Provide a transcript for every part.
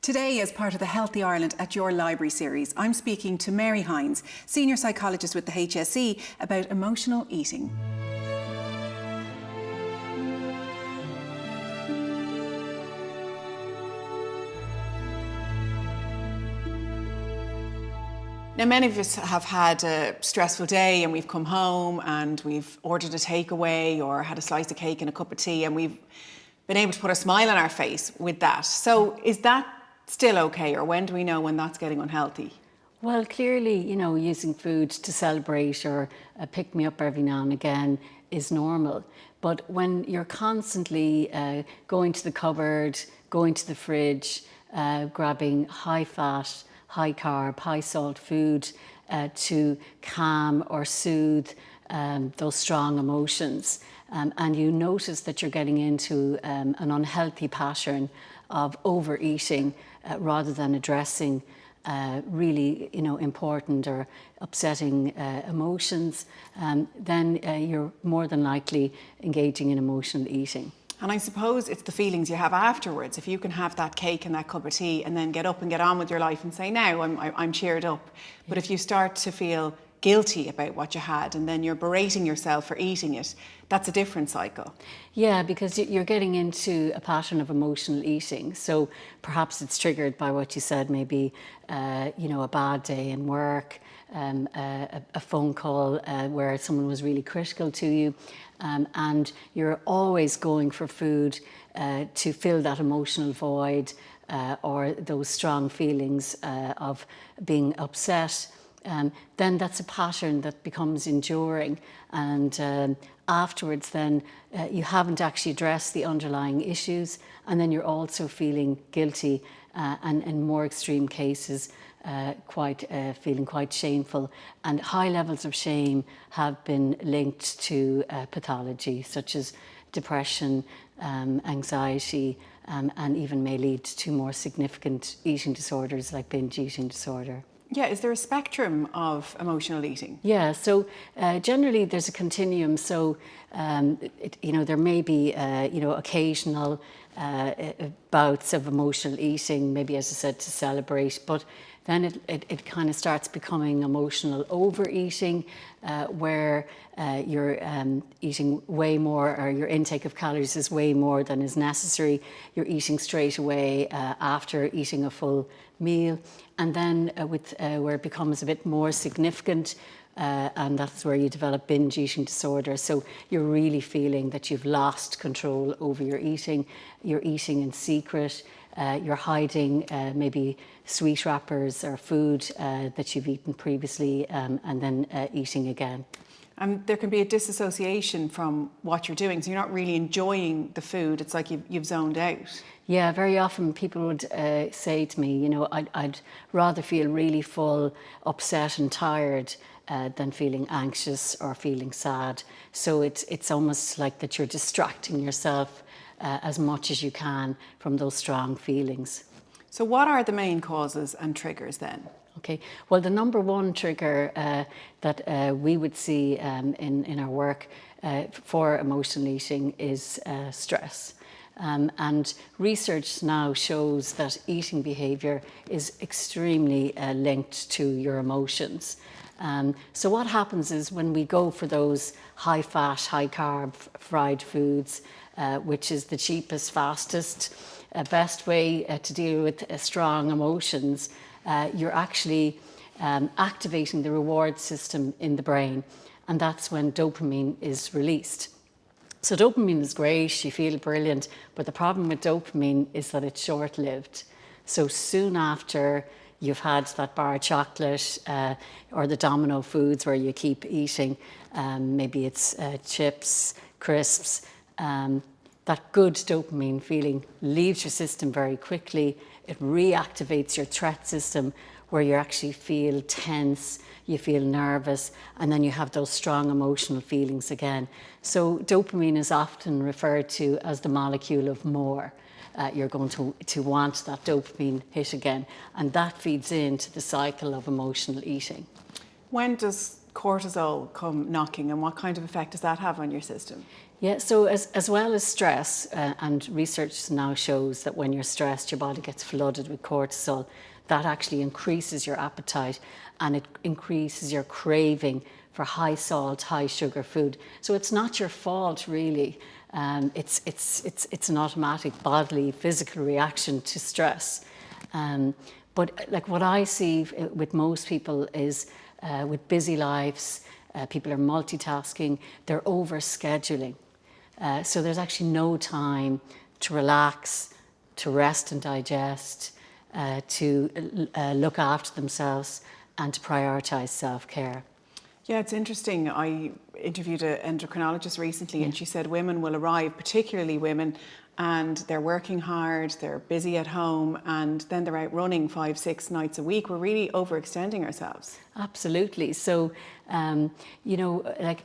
Today, as part of the Healthy Ireland at Your Library series, I'm speaking to Mary Hynes, Senior Psychologist with the HSE, about emotional eating. Now, many of us have had a stressful day and we've come home and we've ordered a takeaway or had a slice of cake and a cup of tea, and we've been able to put a smile on our face with that. So is that still okay, or when do we know when that's getting unhealthy? Well, clearly, using food to celebrate or pick me up every now and again is normal. But when you're constantly going to the cupboard, going to the fridge, grabbing high fat, high carb, high salt food to calm or soothe those strong emotions, and you notice that you're getting into an unhealthy pattern of overeating rather than addressing really important or upsetting emotions, then you're more than likely engaging in emotional eating. And I suppose it's the feelings you have afterwards. If you can have that cake and that cup of tea and then get up and get on with your life and say, now I'm cheered up. But if you start to feel guilty about what you had and then you're berating yourself for eating it, that's a different cycle. Yeah, because you're getting into a pattern of emotional eating. So perhaps it's triggered by what you said, maybe a bad day in work, a phone call where someone was really critical to you, and you're always going for food to fill that emotional void or those strong feelings of being upset. Then that's a pattern that becomes enduring, and afterwards then you haven't actually addressed the underlying issues, and then you're also feeling guilty and in more extreme cases feeling quite shameful. And high levels of shame have been linked to pathology such as depression, anxiety, and even may lead to more significant eating disorders like binge eating disorder. Yeah, is there a spectrum of emotional eating? Yeah, so generally there's a continuum. So there may be occasional bouts of emotional eating, maybe, as I said, to celebrate, but then it kind of starts becoming emotional overeating, where you're eating way more, or your intake of calories is way more than is necessary. You're eating straight away after eating a full meal. And then where it becomes a bit more significant, and that's where you develop binge eating disorder. So you're really feeling that you've lost control over your eating. You're eating in secret. You're hiding maybe sweet wrappers or food that you've eaten previously, and then eating again. And there can be a disassociation from what you're doing. So you're not really enjoying the food. It's like you've zoned out. Yeah, very often people would say to me, I'd rather feel really full, upset and tired than feeling anxious or feeling sad. So it's almost like that you're distracting yourself as much as you can from those strong feelings. So what are the main causes and triggers then? Okay, well, the number one trigger that we would see in our work for emotional eating is stress. And research now shows that eating behaviour is extremely linked to your emotions. So what happens is when we go for those high fat, high carb, fried foods, which is the cheapest, fastest, best way to deal with strong emotions, you're actually activating the reward system in the brain, and that's when dopamine is released. So dopamine is great, you feel brilliant, but the problem with dopamine is that it's short-lived. So soon after you've had that bar of chocolate or the Domino foods where you keep eating, maybe it's chips, crisps, that good dopamine feeling leaves your system very quickly. It reactivates your threat system where you actually feel tense, you feel nervous, and then you have those strong emotional feelings again. So dopamine is often referred to as the molecule of more. You're going to want that dopamine hit again, and that feeds into the cycle of emotional eating. When does cortisol come knocking, and what kind of effect does that have on your system? Yeah, so as well as stress, and research now shows that when you're stressed, your body gets flooded with cortisol. That actually increases your appetite, and it increases your craving for high salt, high sugar food. So it's not your fault, really. It's an automatic bodily, physical reaction to stress. But like what I see with most people is with busy lives, people are multitasking, they're overscheduling. So there's actually no time to relax, to rest and digest, to look after themselves, and to prioritise self-care. Yeah, it's interesting. I interviewed an endocrinologist recently, and she said women will arrive, particularly women, and they're working hard, they're busy at home, and then they're out running 5-6 nights a week. We're really overextending ourselves. Absolutely. So, like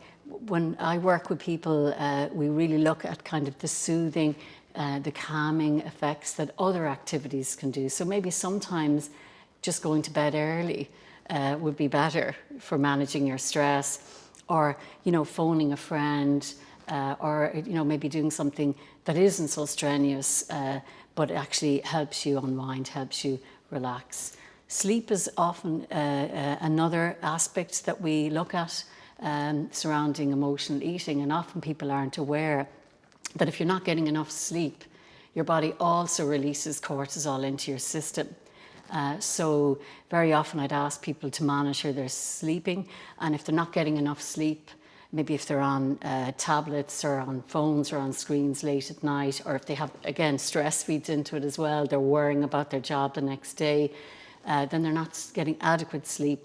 when I work with people, we really look at kind of the soothing, the calming effects that other activities can do. So maybe sometimes just going to bed early would be better for managing your stress, or phoning a friend, or maybe doing something that isn't so strenuous, but actually helps you unwind, helps you relax. Sleep is often another aspect that we look at surrounding emotional eating, and often people aren't aware that if you're not getting enough sleep, your body also releases cortisol into your system. So very often I'd ask people to monitor their sleeping, and if they're not getting enough sleep, maybe if they're on tablets or on phones or on screens late at night, or if they have, again, stress feeds into it as well, they're worrying about their job the next day, then they're not getting adequate sleep.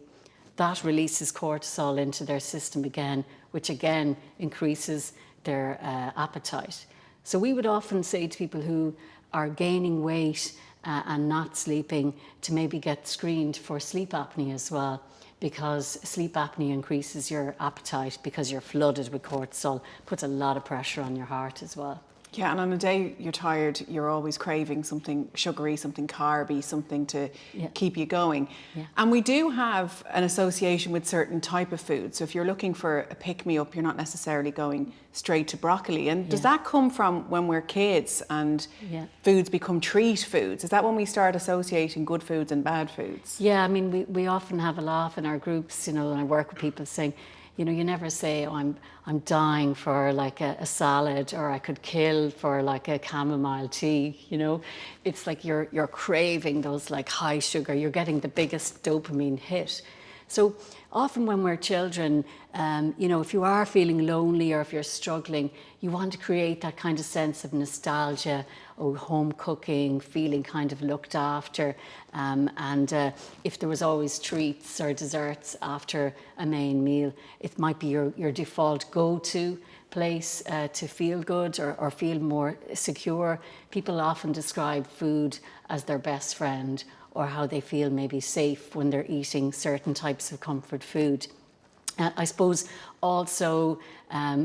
That releases cortisol into their system again, which again increases their appetite. So we would often say to people who are gaining weight and not sleeping to maybe get screened for sleep apnea as well, because sleep apnea increases your appetite because you're flooded with cortisol, puts a lot of pressure on your heart as well. Yeah, and on a day you're tired, you're always craving something sugary, something carby, something to keep you going. Yeah. And we do have an association with certain type of food. So if you're looking for a pick-me-up, you're not necessarily going straight to broccoli. And does that come from when we're kids and foods become treat foods? Is that when we start associating good foods and bad foods? Yeah, I mean, we often have a laugh in our groups, and I work with people saying, you never say, oh, I'm dying for like a salad, or I could kill for like a chamomile tea, It's like you're craving those like high sugar, you're getting the biggest dopamine hit. So often when we're children, if you are feeling lonely or if you're struggling, you want to create that kind of sense of nostalgia, or home cooking, feeling kind of looked after. And if there was always treats or desserts after a main meal, it might be your default go-to place to feel good or feel more secure. People often describe food as their best friend, or how they feel maybe safe when they're eating certain types of comfort food. I suppose also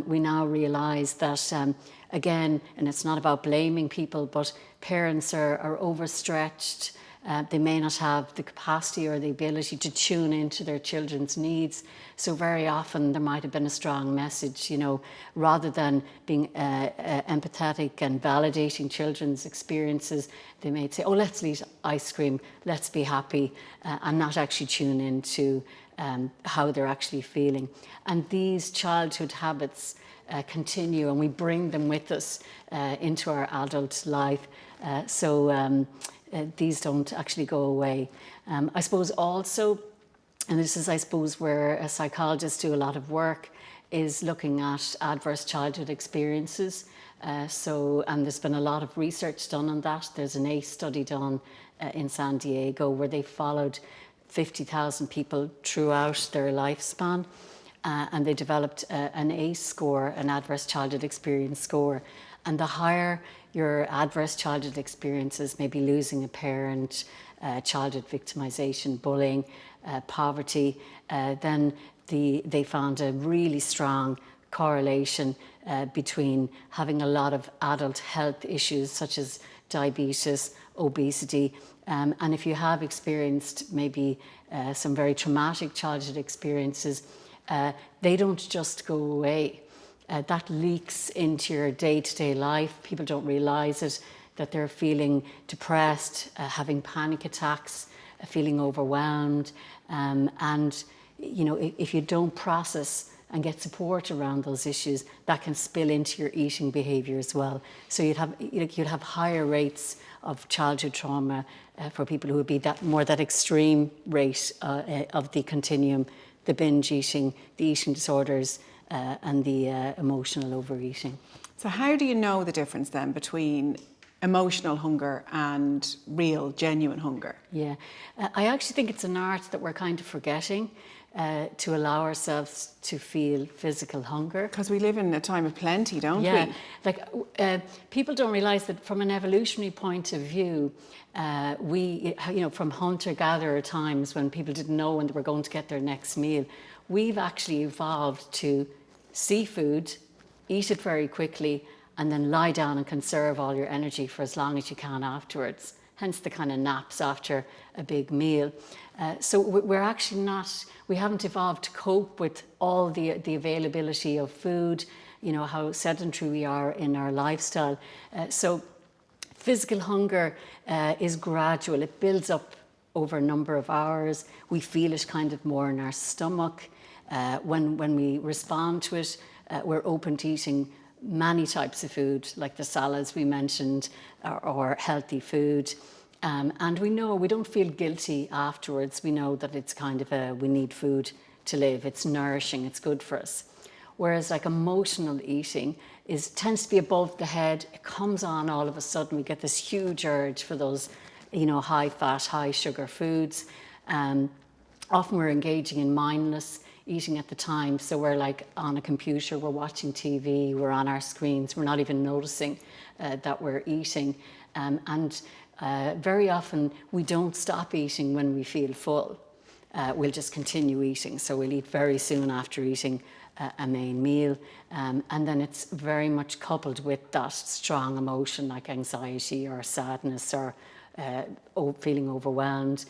we now realise that, again, and it's not about blaming people, but parents are overstretched. They may not have the capacity or the ability to tune into their children's needs. So very often there might have been a strong message, rather than being empathetic and validating children's experiences, they may say, oh, let's eat ice cream, let's be happy, and not actually tune into how they're actually feeling. And these childhood habits continue, and we bring them with us into our adult life. So these don't actually go away. I suppose also, and this is, I suppose, where psychologists do a lot of work, is looking at adverse childhood experiences. And there's been a lot of research done on that. There's an ACE study done in San Diego where they followed 50,000 people throughout their lifespan, and they developed an ACE score, an adverse childhood experience score. And the higher your adverse childhood experiences, maybe losing a parent, childhood victimization, bullying, poverty, then they found a really strong correlation between having a lot of adult health issues such as diabetes, obesity, and if you have experienced maybe some very traumatic childhood experiences, they don't just go away. That leaks into your day-to-day life. People don't realise it, that they're feeling depressed, having panic attacks, feeling overwhelmed. And, you know, if you don't process and get support around those issues, that can spill into your eating behaviour as well. So you'd have higher rates of childhood trauma for people who would be that extreme rate of the continuum, the binge eating, the eating disorders, and the emotional overeating. So how do you know the difference then between emotional hunger and real, genuine hunger? Yeah, I actually think it's an art that we're kind of forgetting, to allow ourselves to feel physical hunger. Because we live in a time of plenty, don't Yeah, we? like people don't realise that from an evolutionary point of view, we, you know, from hunter-gatherer times when people didn't know when they were going to get their next meal, we've actually evolved to see food, eat it very quickly, and then lie down and conserve all your energy for as long as you can afterwards. Hence the kind of naps after a big meal. So we're actually not, we haven't evolved to cope with all the availability of food, you know, how sedentary we are in our lifestyle. So physical hunger is gradual. It builds up over a number of hours. We feel it kind of more in our stomach. When we respond to it, we're open to eating many types of food, like the salads we mentioned, or healthy food. And we know, we don't feel guilty afterwards. We know that it's kind of we need food to live. It's nourishing, it's good for us. Whereas like emotional eating tends to be above the head. It comes on all of a sudden. We get this huge urge for those, you know, high fat, high sugar foods. Often we're engaging in mindless eating at the time. So we're like on a computer, we're watching TV, we're on our screens, we're not even noticing that we're eating. Very often we don't stop eating when we feel full. We'll just continue eating. So we'll eat very soon after eating a main meal. And then it's very much coupled with that strong emotion like anxiety or sadness or feeling overwhelmed.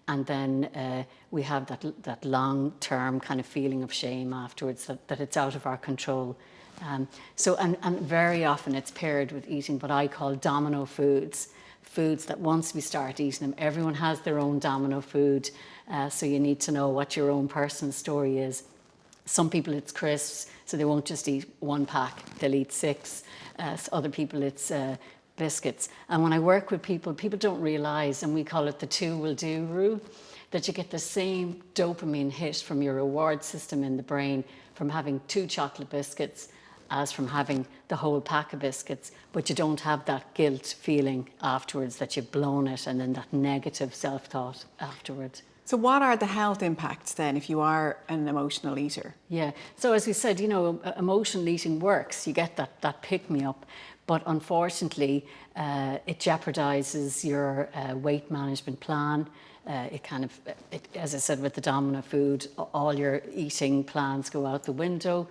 And then we have that long-term kind of feeling of shame afterwards, that it's out of our control. And very often it's paired with eating what I call domino foods that once we start eating them, everyone has their own domino food. So you need to know what your own personal story is. Some people it's crisps, so they won't just eat one pack, they'll eat 6. Other people it's biscuits. And when I work with people don't realise, and we call it the 2 will do rule, that you get the same dopamine hit from your reward system in the brain from having 2 chocolate biscuits as from having the whole pack of biscuits, but you don't have that guilt feeling afterwards that you've blown it, and then that negative self-thought afterwards. So what are the health impacts then if you are an emotional eater? Yeah, so as we said, you know, emotional eating works. You get that pick-me-up, but unfortunately it jeopardizes your weight management plan. As I said, with the domino food, all your eating plans go out the window.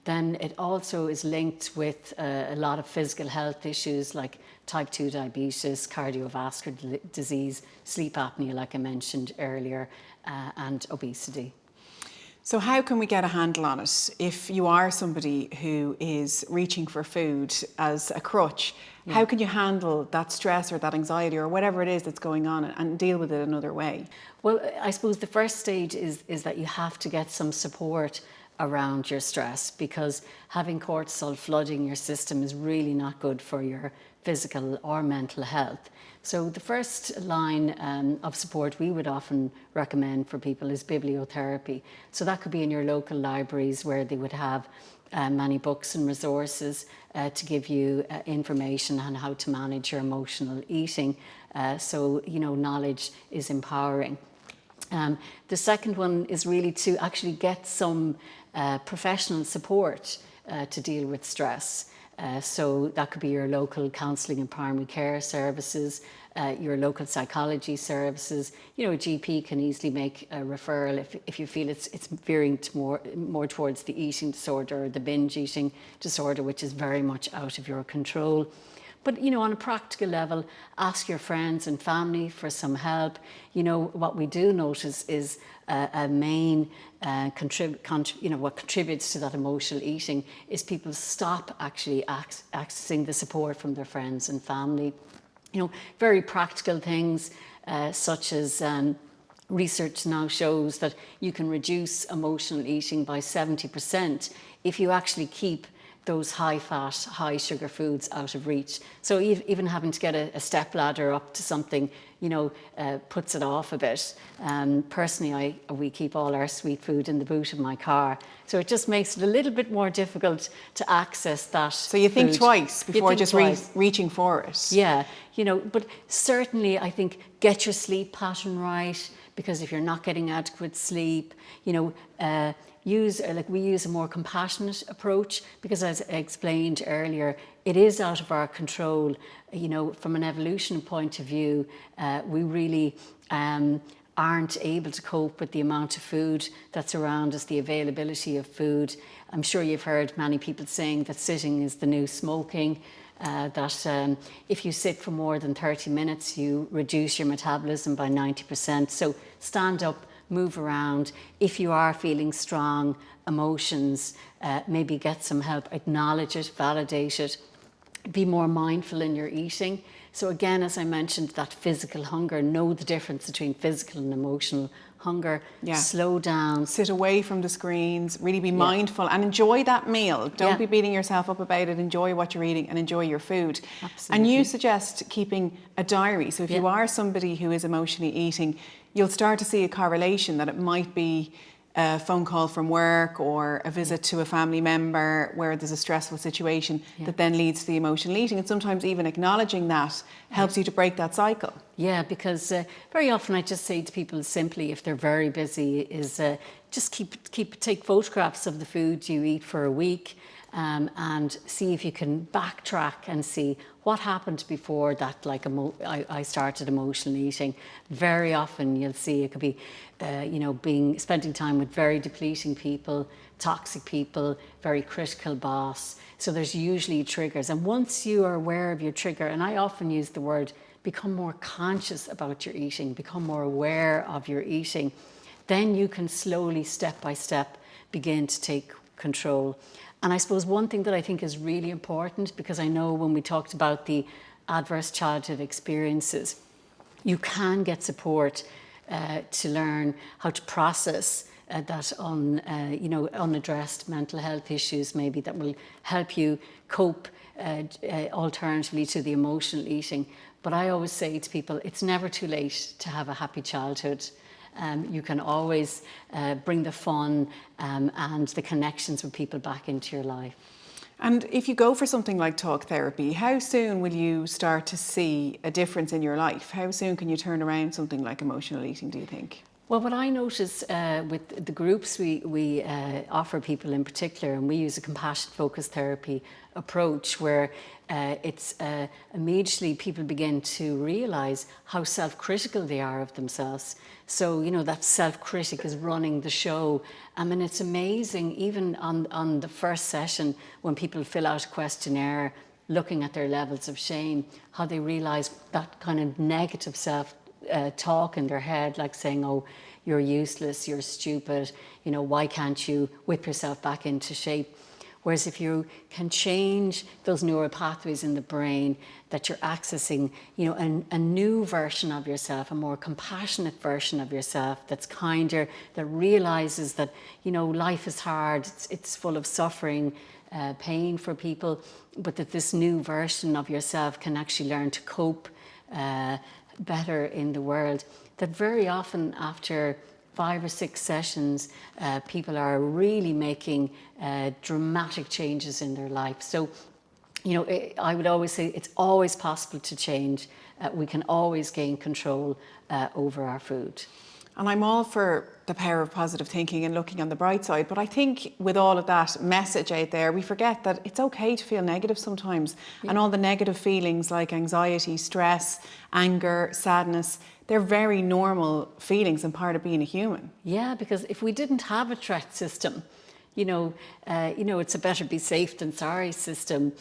Then it also is linked with a lot of physical health issues like type 2 diabetes, cardiovascular disease, sleep apnea, like I mentioned earlier, and obesity. So how can we get a handle on it? If you are somebody who is reaching for food as a crutch, how can you handle that stress or that anxiety or whatever it is that's going on and deal with it another way? Well, I suppose the first stage is that you have to get some support around your stress, because having cortisol flooding your system is really not good for your physical or mental health. So the first line of support we would often recommend for people is bibliotherapy. So that could be in your local libraries, where they would have many books and resources to give you information on how to manage your emotional eating. So, you know, knowledge is empowering. The second one is really to actually get some professional support to deal with stress. So that could be your local counselling and primary care services, your local psychology services. You know, a GP can easily make a referral if you feel it's veering to more towards the eating disorder or the binge eating disorder, which is very much out of your control. But, you know, on a practical level, ask your friends and family for some help. You know, what we do notice is a main what contributes to that emotional eating is people stop actually accessing the support from their friends and family. You know, very practical things such as research now shows that you can reduce emotional eating by 70% if you actually keep those high-fat, high-sugar foods out of reach. So even having to get a stepladder up to something, you know, puts it off a bit. Personally, we keep all our sweet food in the boot of my car. So it just makes it a little bit more difficult to access that. So you think food. twice before think just twice. Reaching for it. Yeah, you know, but certainly I think get your sleep pattern right, because if you're not getting adequate sleep, you know, we use a more compassionate approach, because as I explained earlier, it is out of our control. You know, from an evolution point of view, we really aren't able to cope with the amount of food that's around us, the availability of food. I'm sure you've heard many people saying that sitting is the new smoking. That if you sit for more than 30 minutes, you reduce your metabolism by 90%. So stand up, move around. If you are feeling strong emotions, maybe get some help, acknowledge it, validate it, be more mindful in your eating. So again, as I mentioned, that physical hunger, know the difference between physical and emotional hunger. Yeah. Slow down. Sit away from the screens, really be mindful and enjoy that meal. Don't be beating yourself up about it. Enjoy what you're eating and enjoy your food. Absolutely. And you suggest keeping a diary. So if you are somebody who is emotionally eating, you'll start to see a correlation that it might be a phone call from work or a visit to a family member where there's a stressful situation that then leads to the emotional eating. And sometimes even acknowledging that helps you to break that cycle. Yeah, because very often I just say to people simply, if they're very busy, is just take photographs of the food you eat for a week, and see if you can backtrack and see what happened before that. Like I started emotional eating. Very often you'll see it could be, spending time with very depleting people, toxic people, very critical boss. So there's usually triggers, and once you are aware of your trigger, and I often use the word, become more conscious about your eating, become more aware of your eating, then you can slowly, step by step, begin to take control. And I suppose one thing that I think is really important, because I know when we talked about the adverse childhood experiences, you can get support to learn how to process that unaddressed mental health issues, maybe, that will help you cope alternatively to the emotional eating. But I always say to people, it's never too late to have a happy childhood. You can always bring the fun and the connections with people back into your life. And if you go for something like talk therapy, how soon will you start to see a difference in your life? How soon can you turn around something like emotional eating, do you think? Well, what I notice with the groups we offer people in particular, and we use a compassion-focused therapy approach where it's immediately people begin to realise how self-critical they are of themselves. So, you know, that self-critic is running the show. I mean, it's amazing, even on the first session, when people fill out a questionnaire looking at their levels of shame, how they realise that kind of negative talk in their head, like saying, oh, you're useless, you're stupid, you know, why can't you whip yourself back into shape? Whereas if you can change those neural pathways in the brain, that you're accessing, you know, a new version of yourself, a more compassionate version of yourself that's kinder, that realizes that, you know, life is hard, it's full of suffering, pain for people, but that this new version of yourself can actually learn to cope better in the world. That very often after 5 or 6 sessions, people are really making dramatic changes in their life. So, you know, I would always say it's always possible to change. We can always gain control over our food. And I'm all for the power of positive thinking and looking on the bright side. But I think with all of that message out there, we forget that it's okay to feel negative sometimes. Yeah. And all the negative feelings like anxiety, stress, anger, sadness, they're very normal feelings and part of being a human. Yeah, because if we didn't have a threat system, it's a better be safe than sorry system,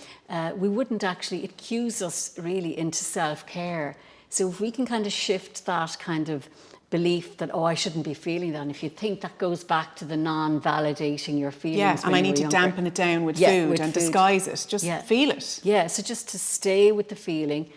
we wouldn't actually, it cues us really into self-care. So if we can kind of shift that kind of belief that, I shouldn't be feeling that. And if you think that goes back to the non-validating your feelings. Yeah, and I need to dampen it down with food and disguise it. Just feel it. Yeah, so just to stay with the feeling,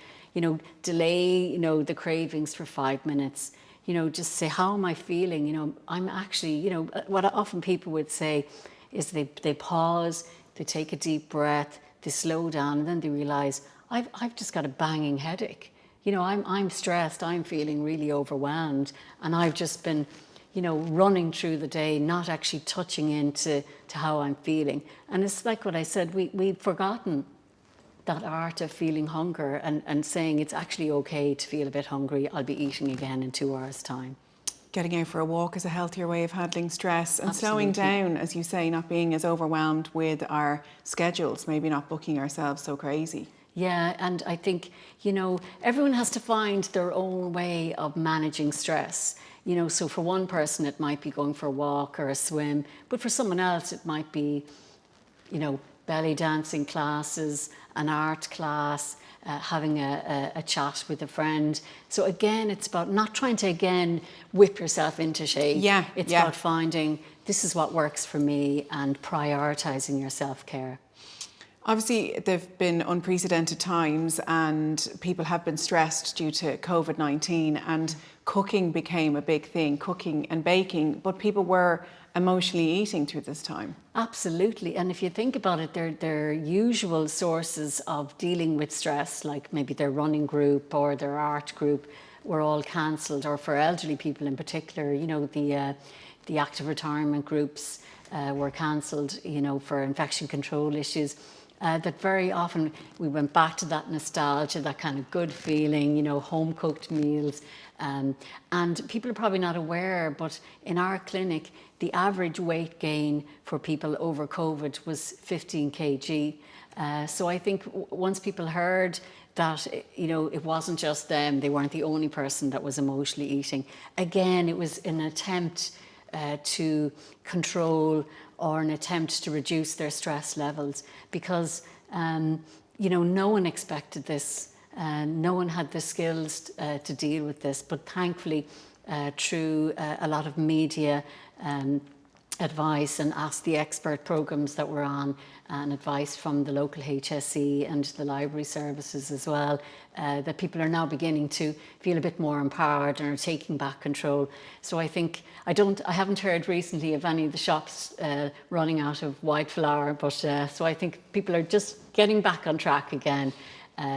delay, the cravings for 5 minutes. Just say, how am I feeling? I'm actually, what often people would say is they pause, they take a deep breath, they slow down, and then they realize, I've just got a banging headache. I'm stressed, I'm feeling really overwhelmed, and I've just been, running through the day, not actually touching into how I'm feeling. And it's like what I said, we've forgotten that art of feeling hunger and saying it's actually okay to feel a bit hungry. I'll be eating again in 2 hours' time. Getting out for a walk is a healthier way of handling stress, and Absolutely. slowing down, as you say, not being as overwhelmed with our schedules, maybe not booking ourselves so crazy. Yeah, and I think, everyone has to find their own way of managing stress. So for one person it might be going for a walk or a swim, but for someone else it might be, belly dancing classes, an art class, having a chat with a friend. So again, it's about not trying to, whip yourself into shape. Yeah, it's about finding, this is what works for me, and prioritising your self-care. Obviously, there've been unprecedented times and people have been stressed due to COVID-19, and cooking became a big thing, cooking and baking, but people were emotionally eating through this time. Absolutely. And if you think about it, their usual sources of dealing with stress, like maybe their running group or their art group, were all cancelled, or for elderly people in particular, the active retirement groups were cancelled, for infection control issues. That very often we went back to that nostalgia, that kind of good feeling, home cooked meals. And people are probably not aware, but in our clinic, the average weight gain for people over COVID was 15 kg. So I think once people heard that, it wasn't just them, they weren't the only person that was emotionally eating. Again, it was an attempt to control, or an attempt to reduce their stress levels, because no one expected this. No one had the skills to deal with this, but thankfully through a lot of media advice and Ask the Expert programs that we're on, and advice from the local HSE and the library services as well, that people are now beginning to feel a bit more empowered and are taking back control. So I think, I haven't heard recently of any of the shops running out of white flour, but so I think people are just getting back on track again.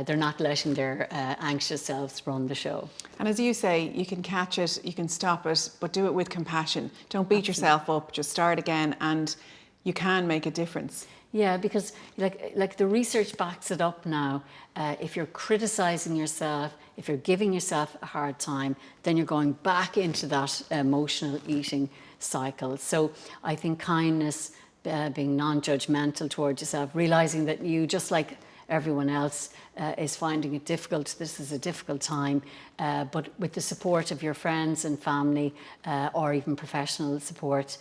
They're not letting their anxious selves run the show. And as you say, you can catch it, you can stop it, but do it with compassion. Don't beat yourself up, just start again, and you can make a difference. Yeah, because like the research backs it up now. If you're criticizing yourself, if you're giving yourself a hard time, then you're going back into that emotional eating cycle. So I think kindness, being non-judgmental towards yourself, realizing that you, just like everyone else, is finding it difficult. This is a difficult time, but with the support of your friends and family, or even professional support,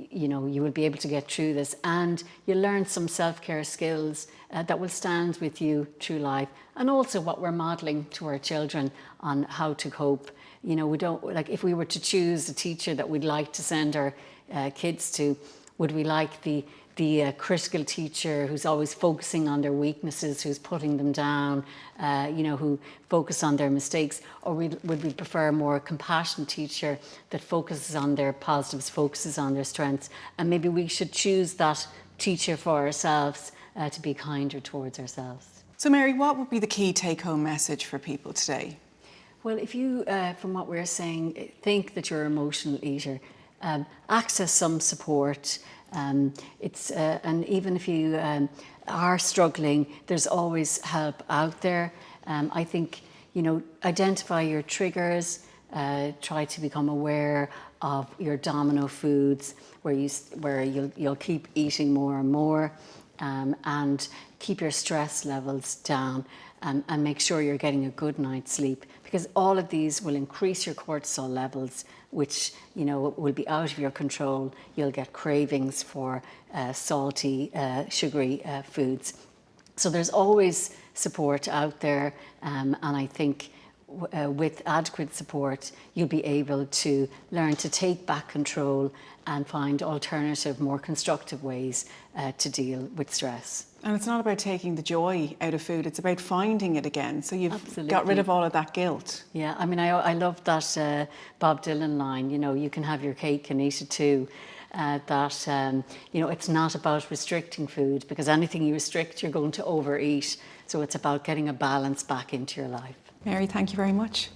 you will be able to get through this, and you'll learn some self-care skills that will stand with you through life, and also what we're modelling to our children on how to cope. We don't, like, if we were to choose a teacher that we'd like to send our kids to, would we like the critical teacher who's always focusing on their weaknesses, who's putting them down, who focus on their mistakes, or would we prefer a more compassionate teacher that focuses on their positives, focuses on their strengths? And maybe we should choose that teacher for ourselves, to be kinder towards ourselves. So Mary, what would be the key take-home message for people today? Well, if you, from what we're saying, think that you're an emotional eater, access some support. And even if you are struggling, there's always help out there. I think, identify your triggers, try to become aware of your Domino foods, where you'll keep eating more and more, and keep your stress levels down. and make sure you're getting a good night's sleep, because all of these will increase your cortisol levels, which will be out of your control. You'll get cravings for salty, sugary foods. So there's always support out there, and I think with adequate support, you'll be able to learn to take back control and find alternative, more constructive ways to deal with stress. And it's not about taking the joy out of food, it's about finding it again. So you've Absolutely. got rid of all of that guilt. Yeah, I mean, I love that Bob Dylan line, you can have your cake and eat it too. It's not about restricting food, because anything you restrict, you're going to overeat. So it's about getting a balance back into your life. Mary, thank you very much.